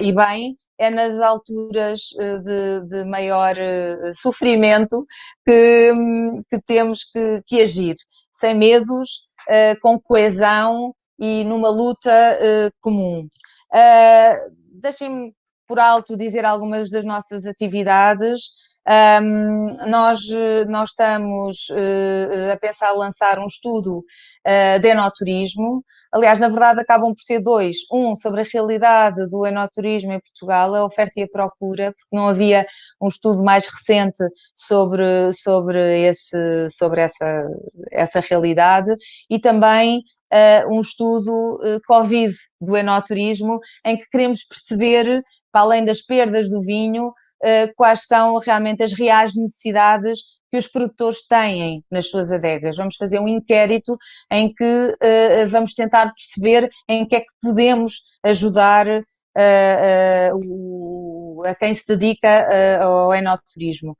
e bem, é nas alturas de maior sofrimento que temos que agir, sem medos, com coesão e numa luta comum. Deixem-me por alto dizer algumas das nossas atividades. Nós estamos a pensar lançar um estudo de enoturismo. Aliás, na verdade, acabam por ser dois. Um sobre a realidade do enoturismo em Portugal, a oferta e a procura, porque não havia um estudo mais recente sobre essa realidade, e também um estudo Covid do enoturismo, em que queremos perceber, para além das perdas do vinho, quais são realmente as reais necessidades que os produtores têm nas suas adegas. Vamos fazer um inquérito em que vamos tentar perceber em que é que podemos ajudar a quem se dedica ao enoturismo.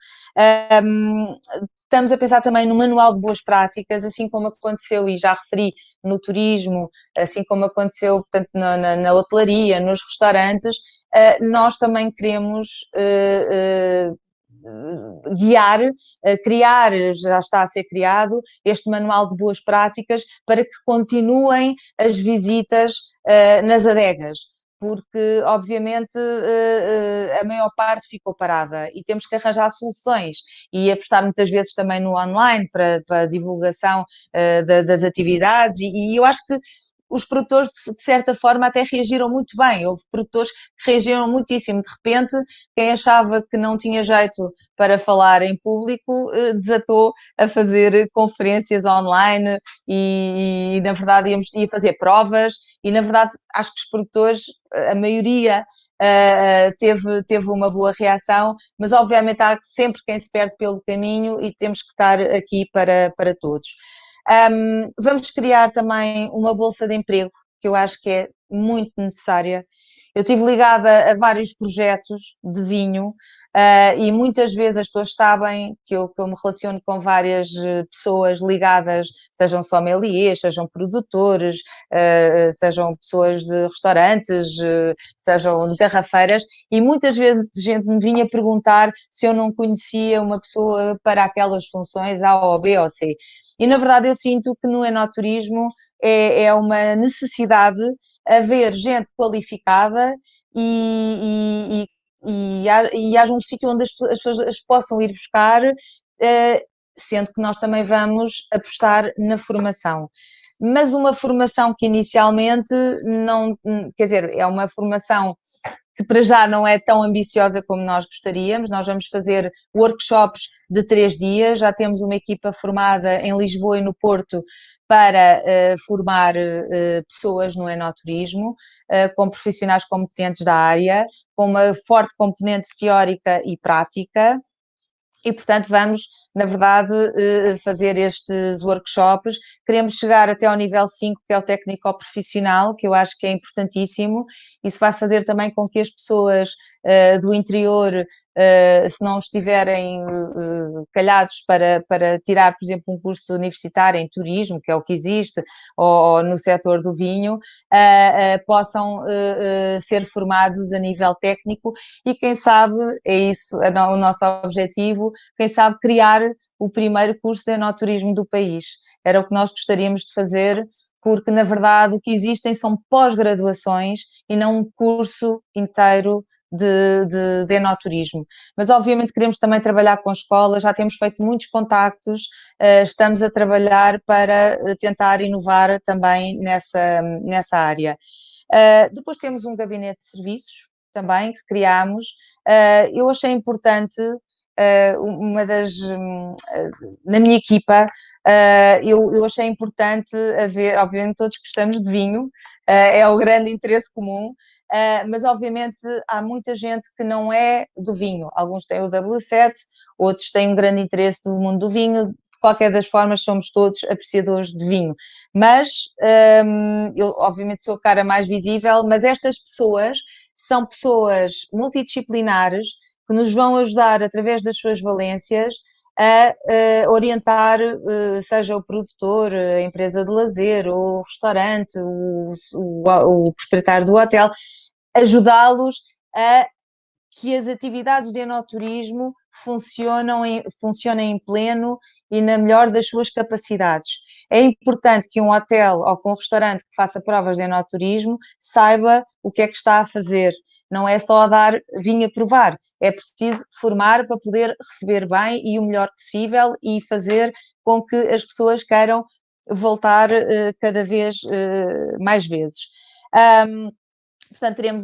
Estamos a pensar também no manual de boas práticas, assim como aconteceu, e já referi, no turismo, assim como aconteceu, portanto, na hotelaria, nos restaurantes. Nós também queremos guiar, criar, já está a ser criado, este manual de boas práticas para que continuem as visitas nas adegas, porque obviamente a maior parte ficou parada e temos que arranjar soluções e apostar muitas vezes também no online para a divulgação das atividades, e eu acho que os produtores, de certa forma, até reagiram muito bem. Houve produtores que reagiram muitíssimo. De repente, quem achava que não tinha jeito para falar em público, desatou a fazer conferências online e na verdade, ia fazer provas e, na verdade, acho que os produtores, a maioria, teve uma boa reação, mas obviamente há sempre quem se perde pelo caminho e temos que estar aqui para todos. Vamos criar também uma bolsa de emprego, que eu acho que é muito necessária. Eu estive ligada a vários projetos de vinho e muitas vezes as pessoas sabem que eu me relaciono com várias pessoas ligadas, sejam sommeliers, sejam produtores, sejam pessoas de restaurantes, sejam de garrafeiras, e muitas vezes gente me vinha perguntar se eu não conhecia uma pessoa para aquelas funções A ou B ou C. E, na verdade, eu sinto que no enoturismo é uma necessidade haver gente qualificada e haja um sítio onde as pessoas possam ir buscar, sendo que nós também vamos apostar na formação. Mas uma formação que inicialmente não, quer dizer, é uma formação que para já não é tão ambiciosa como nós gostaríamos. Nós vamos fazer workshops de 3 dias, já temos uma equipa formada em Lisboa e no Porto para formar pessoas no enoturismo, com profissionais competentes da área, com uma forte componente teórica e prática. E, portanto, vamos, na verdade, fazer estes workshops. Queremos chegar até ao nível 5, que é o técnico-profissional, que eu acho que é importantíssimo. Isso vai fazer também com que as pessoas do interior, se não estiverem calhados para tirar, por exemplo, um curso universitário em turismo, que é o que existe, ou no setor do vinho, possam ser formados a nível técnico e, quem sabe, é isso o nosso objetivo, quem sabe criar o primeiro curso de enoturismo do país. Era o que nós gostaríamos de fazer, porque, na verdade, o que existem são pós-graduações e não um curso inteiro de enoturismo. Mas, obviamente, queremos também trabalhar com escolas, já temos feito muitos contactos, estamos a trabalhar para tentar inovar também nessa área. Depois temos um gabinete de serviços também que criámos. Eu achei importante, na minha equipa, eu achei importante haver, obviamente todos gostamos de vinho, é o grande interesse comum, mas obviamente há muita gente que não é do vinho. Alguns têm o W7, outros têm um grande interesse do mundo do vinho. De qualquer das formas, somos todos apreciadores de vinho. Mas, eu obviamente sou a cara mais visível, mas estas pessoas são pessoas multidisciplinares que nos vão ajudar, através das suas valências, a orientar, seja o produtor, a empresa de lazer, o restaurante, o proprietário do hotel, ajudá-los a que as atividades de enoturismo funcionem em pleno e na melhor das suas capacidades. É importante que um hotel ou que um restaurante que faça provas de enoturismo saiba o que é que está a fazer. Não é só dar vinho a provar, é preciso formar para poder receber bem e o melhor possível e fazer com que as pessoas queiram voltar cada vez mais vezes. Portanto, teremos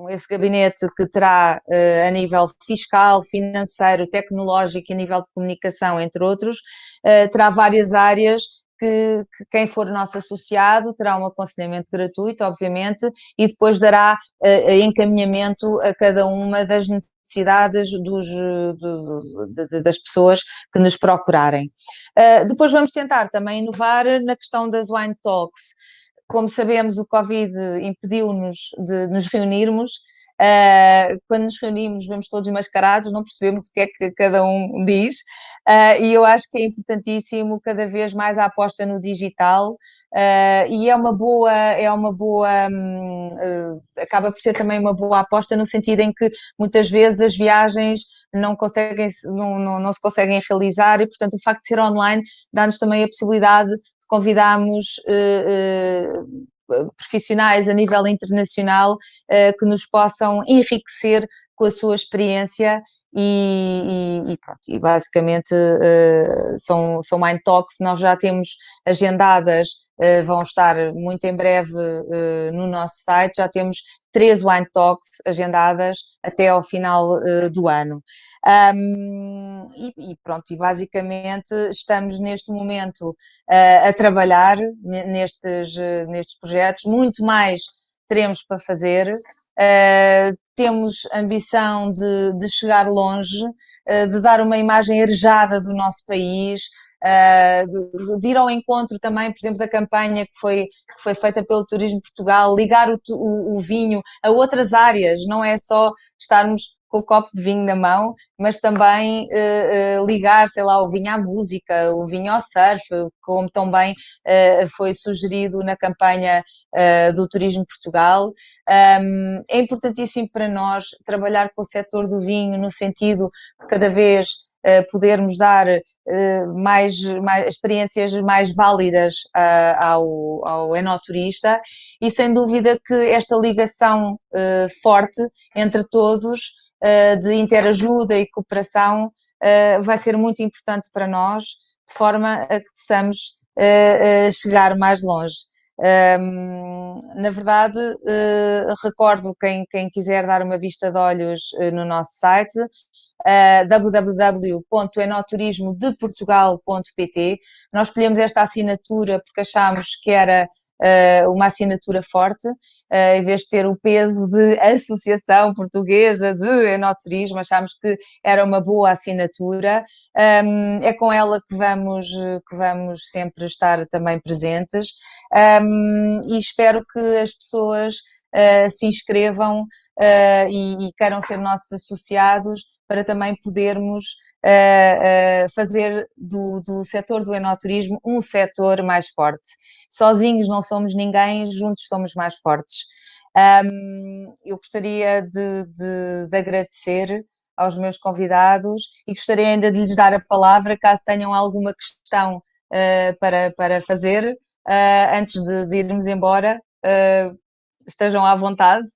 esse gabinete que terá, a nível fiscal, financeiro, tecnológico e a nível de comunicação, entre outros, terá várias áreas que quem for nosso associado terá um aconselhamento gratuito, obviamente, e depois dará encaminhamento a cada uma das necessidades das pessoas que nos procurarem. Depois vamos tentar também inovar na questão das Wine Talks. Como sabemos, o Covid impediu-nos de nos reunirmos. Quando nos reunimos, vamos todos mascarados, não percebemos o que é que cada um diz. E eu acho que é importantíssimo cada vez mais a aposta no digital. E acaba por ser também uma boa aposta no sentido em que muitas vezes as viagens não se conseguem realizar e, portanto, o facto de ser online dá-nos também a possibilidade de convidarmos profissionais a nível internacional que nos possam enriquecer com a sua experiência e basicamente são Wine Talks, nós já temos agendadas, vão estar muito em breve no nosso site, já temos 3 Wine Talks agendadas até ao final do ano. E basicamente estamos neste momento a trabalhar nestes projetos, muito mais teremos para fazer. Temos ambição de chegar longe, de dar uma imagem arejada do nosso país, de ir ao encontro também, por exemplo, da campanha que foi feita pelo Turismo Portugal, ligar o vinho a outras áreas, não é só estarmos com o copo de vinho na mão, mas também ligar, sei lá, o vinho à música, o vinho ao surf, como também foi sugerido na campanha do Turismo Portugal. É importantíssimo para nós trabalhar com o setor do vinho no sentido de cada vez podermos dar mais experiências mais válidas ao enoturista e sem dúvida que esta ligação forte entre todos de interajuda e cooperação vai ser muito importante para nós, de forma a que possamos chegar mais longe. Na verdade, recordo quem quiser dar uma vista de olhos no nosso site, www.enoturismodeportugal.pt. Nós escolhemos esta assinatura porque achámos que era uma assinatura forte, em vez de ter o peso de Associação Portuguesa de Enoturismo, achámos que era uma boa assinatura. É com ela que vamos sempre estar também presentes e espero que as pessoas se inscrevam e queiram ser nossos associados para também podermos fazer do setor do enoturismo um setor mais forte. Sozinhos não somos ninguém, juntos somos mais fortes. Eu gostaria de agradecer aos meus convidados e gostaria ainda de lhes dar a palavra caso tenham alguma questão para fazer antes de irmos embora. Estejam à vontade.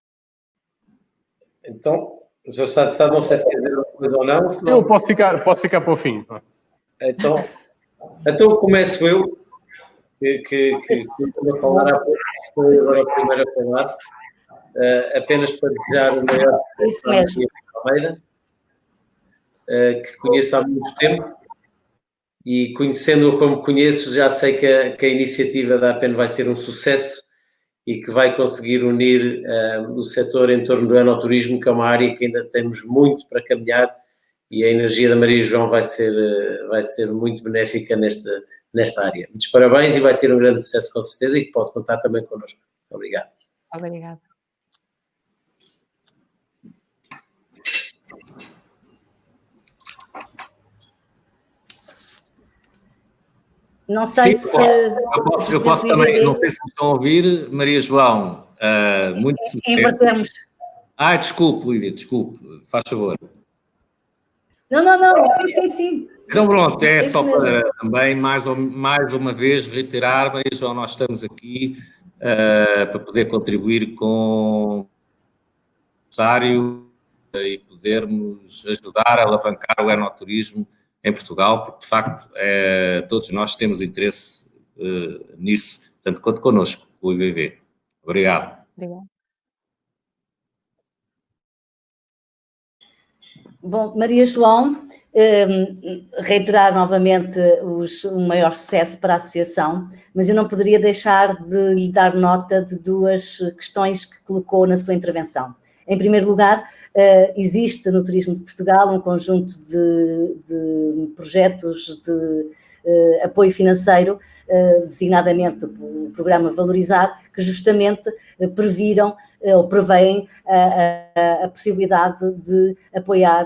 Então, o Sr. Estado, não sei se quer dizer uma coisa ou não. Senão... Eu posso ficar para o fim. Então começo eu, que estou a falar há pouco, estou agora o primeiro a falar, apenas para desejar o maior sucesso à Almeida, que conheço há muito tempo, e conhecendo-o como conheço, já sei que a iniciativa da APEN vai ser um sucesso e que vai conseguir unir o setor em torno do enoturismo, que é uma área que ainda temos muito para caminhar, e a energia da Maria João vai ser muito benéfica nesta área. Muitos parabéns e vai ter um grande sucesso com certeza e que pode contar também connosco. Obrigado. Obrigada. Não sei Sim, se... Eu posso também, não sei se estão a ouvir, Maria João, muito sucesso. Embatemos. Desculpe, Lídia, desculpe, faz favor. Não, sim. Então pronto, é Isso só mesmo. para também mais uma vez reiterar, Maria João, nós estamos aqui para poder contribuir com o necessário e podermos ajudar a alavancar o enoturismo em Portugal, porque de facto todos nós temos interesse nisso, tanto quanto connosco, o IVV. Obrigado. Obrigada. Bom, Maria João, reiterar novamente o maior sucesso para a associação, mas eu não poderia deixar de lhe dar nota de duas questões que colocou na sua intervenção. Em primeiro lugar, existe no Turismo de Portugal um conjunto de projetos de apoio financeiro, designadamente o programa Valorizar, que justamente previram ou prevêem a possibilidade de apoiar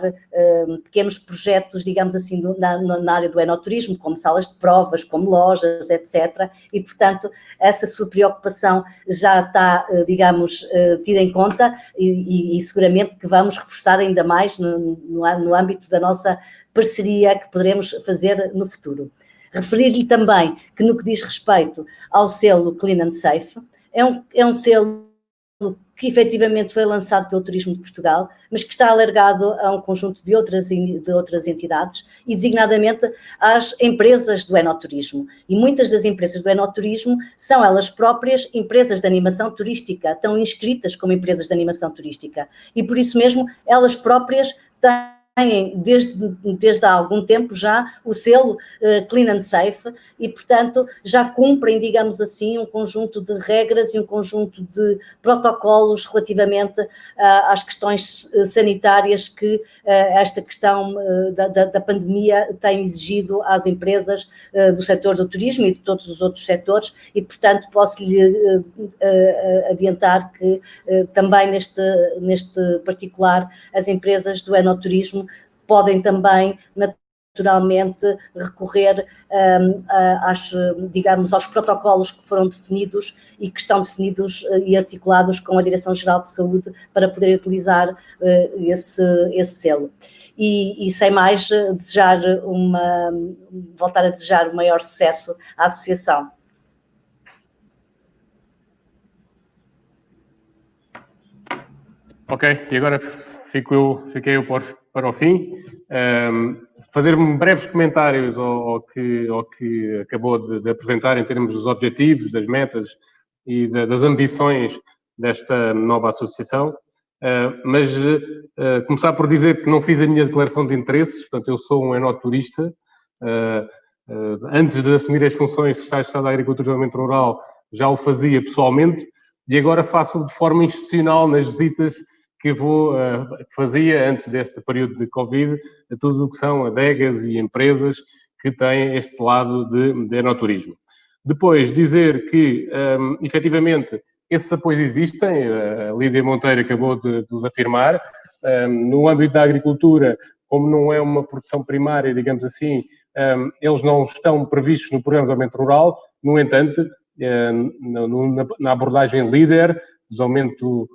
pequenos projetos, digamos assim, na área do enoturismo, como salas de provas, como lojas, etc. E, portanto, essa sua preocupação já está, digamos, tida em conta e seguramente que vamos reforçar ainda mais no âmbito da nossa parceria que poderemos fazer no futuro. Referir-lhe também que no que diz respeito ao selo Clean and Safe, é um selo que efetivamente foi lançado pelo Turismo de Portugal, mas que está alargado a um conjunto de outras entidades e designadamente às empresas do enoturismo. E muitas das empresas do enoturismo são elas próprias empresas de animação turística, estão inscritas como empresas de animação turística e por isso mesmo elas próprias têm desde há algum tempo já o selo Clean and Safe e, portanto, já cumprem, digamos assim, um conjunto de regras e um conjunto de protocolos relativamente às questões sanitárias que esta questão da pandemia tem exigido às empresas do setor do turismo e de todos os outros setores e, portanto, posso-lhe adiantar que também neste particular as empresas do enoturismo podem também, naturalmente, recorrer aos protocolos que foram definidos e que estão definidos e articulados com a Direção-Geral de Saúde para poder utilizar esse selo. E sem mais, voltar a desejar o maior sucesso à associação. Ok, e agora fiquei eu para o fim. Fazer breves comentários ao que acabou de apresentar em termos dos objetivos, das metas e das ambições desta nova associação. Mas começar por dizer que não fiz a minha declaração de interesses, portanto eu sou um enoturista. Antes de assumir as funções de Secretário de Estado da Agricultura e Desenvolvimento Rural, já o fazia pessoalmente e agora faço de forma institucional nas visitas que fazia antes deste período de Covid, a tudo o que são adegas e empresas que têm este lado de enoturismo. Depois, dizer que, efetivamente, esses apoios existem, a Lídia Monteiro acabou de os afirmar, no âmbito da agricultura, como não é uma produção primária, digamos assim, eles não estão previstos no Programa de Desenvolvimento Rural, no entanto, na abordagem líder, do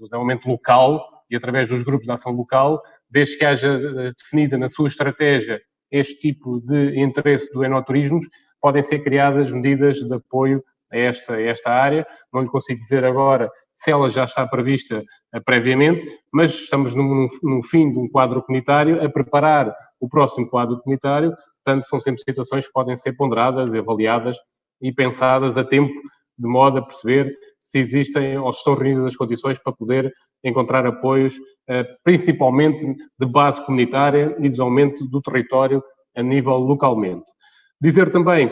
desenvolvimento local e através dos grupos de ação local, desde que haja definida na sua estratégia este tipo de interesse do enoturismo, podem ser criadas medidas de apoio a esta área. Não lhe consigo dizer agora se ela já está prevista previamente, mas estamos no fim de um quadro comunitário, a preparar o próximo quadro comunitário, portanto são sempre situações que podem ser ponderadas, avaliadas e pensadas a tempo, de modo a perceber se existem ou se estão reunidas as condições para poder encontrar apoios, principalmente de base comunitária e desenvolvimento do território a nível localmente. Dizer também,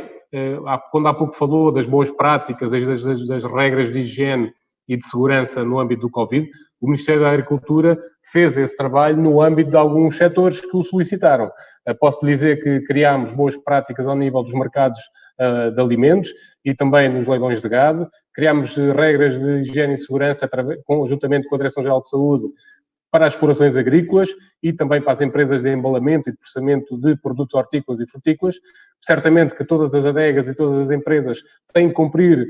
quando há pouco falou das boas práticas, das regras de higiene e de segurança no âmbito do Covid, o Ministério da Agricultura fez esse trabalho no âmbito de alguns setores que o solicitaram. Posso dizer que criámos boas práticas ao nível dos mercados de alimentos e também nos leilões de gado. Criámos regras de higiene e segurança conjuntamente com a Direção-Geral de Saúde para as explorações agrícolas e também para as empresas de embalamento e de processamento de produtos hortícolas e frutícolas. Certamente que todas as adegas e todas as empresas têm que cumprir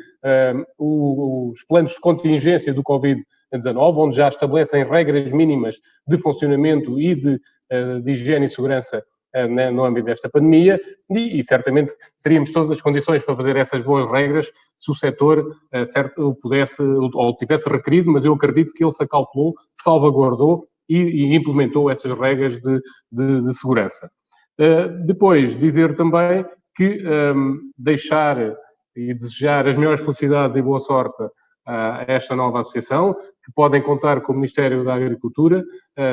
os planos de contingência do Covid Covid-19, onde já estabelecem regras mínimas de funcionamento e de higiene e segurança no âmbito desta pandemia, e certamente teríamos todas as condições para fazer essas boas regras se o setor pudesse ou tivesse requerido, mas eu acredito que ele se acautelou, salvaguardou e implementou essas regras de segurança. Depois, dizer também que deixar e desejar as melhores felicidades e boa sorte a esta nova associação, que podem contar com o Ministério da Agricultura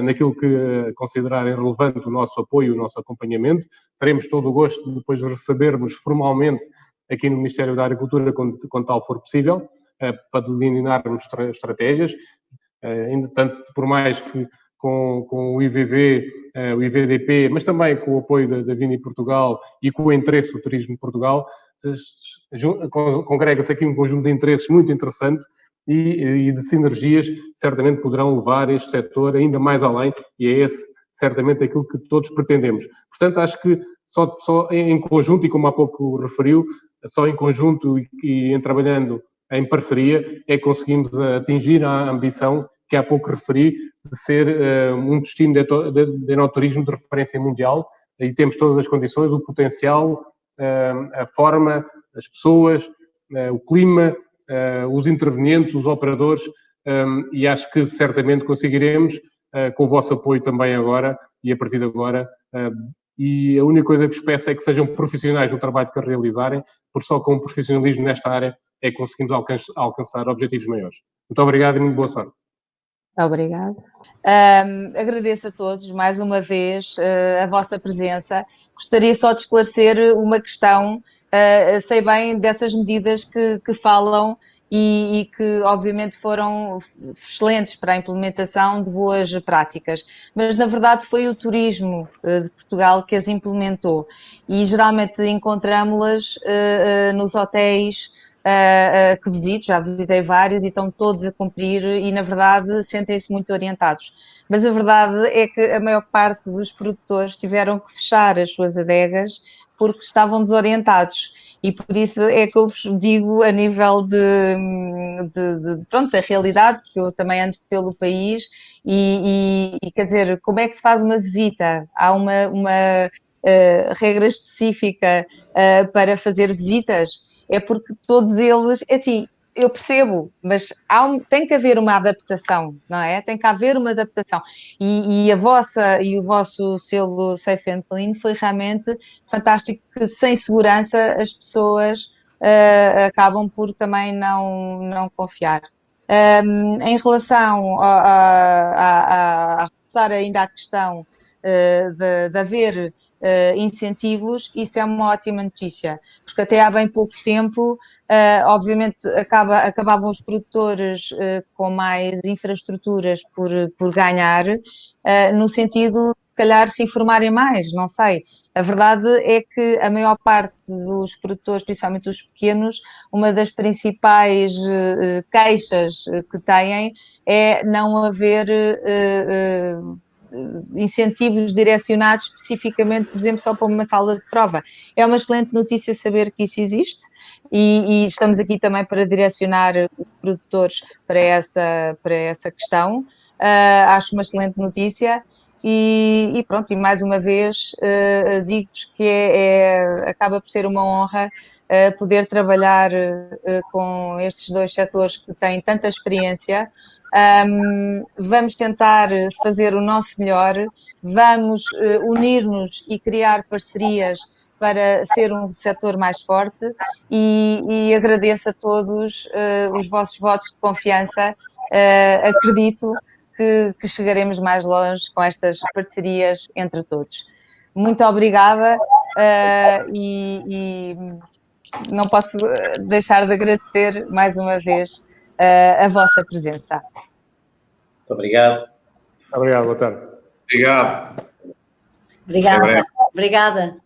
naquilo que considerarem relevante o nosso apoio, o nosso acompanhamento. Teremos todo o gosto de depois recebermos formalmente aqui no Ministério da Agricultura, quando tal for possível, para delinearmos estratégias, ainda tanto por mais que com o IVV, o IVDP, mas também com o apoio da Vini Portugal e com o interesse do Turismo de Portugal, congrega-se aqui um conjunto de interesses muito interessante e de sinergias que certamente poderão levar este setor ainda mais além, e é esse certamente aquilo que todos pretendemos. Portanto, acho que só em conjunto, e como há pouco referiu, só em conjunto e em trabalhando em parceria é que conseguimos atingir a ambição que há pouco referi, de ser um destino de enoturismo de referência mundial, e temos todas as condições, o potencial, a forma, as pessoas, o clima, os intervenientes, os operadores, e acho que certamente conseguiremos, com o vosso apoio também agora, e a partir de agora, e a única coisa que vos peço é que sejam profissionais no trabalho que realizarem, porque só com o profissionalismo nesta área é que conseguimos alcançar objetivos maiores. Muito obrigado e muito boa sorte. Obrigada. Agradeço a todos mais uma vez a vossa presença. Gostaria só de esclarecer uma questão. Sei bem dessas medidas que falam e que obviamente foram excelentes para a implementação de boas práticas, mas na verdade foi o turismo de Portugal que as implementou e geralmente encontramos-las nos hotéis que visito, já visitei vários e estão todos a cumprir e na verdade sentem-se muito orientados. Mas a verdade é que a maior parte dos produtores tiveram que fechar as suas adegas porque estavam desorientados e por isso é que eu vos digo a nível pronto, da realidade, porque eu também ando pelo país e quer dizer, como é que se faz uma visita? Há uma regra específica para fazer visitas? É porque todos eles, assim, eu percebo, mas tem que haver uma adaptação, não é? Tem que haver uma adaptação. E o vosso selo Safe and Clean foi realmente fantástico, que sem segurança as pessoas acabam por também não confiar. Em relação a reforçar ainda a questão de haver incentivos, isso é uma ótima notícia, porque até há bem pouco tempo, obviamente, acabavam os produtores com mais infraestruturas por ganhar, no sentido de, se calhar, se informarem mais, não sei. A verdade é que a maior parte dos produtores, principalmente os pequenos, uma das principais queixas que têm é não haver incentivos direcionados especificamente, por exemplo, só para uma sala de prova. É uma excelente notícia saber que isso existe e estamos aqui também para direcionar os produtores para essa questão. Acho uma excelente notícia e pronto, e mais uma vez digo-vos que acaba por ser uma honra poder trabalhar com estes dois setores que têm tanta experiência. Vamos tentar fazer o nosso melhor, vamos unir-nos e criar parcerias para ser um setor mais forte e agradeço a todos os vossos votos de confiança. Acredito que chegaremos mais longe com estas parcerias entre todos. Muito obrigada e não posso deixar de agradecer mais uma vez a vossa presença. Muito obrigado. Obrigado, boa tarde. Obrigado. Obrigada. Obrigada.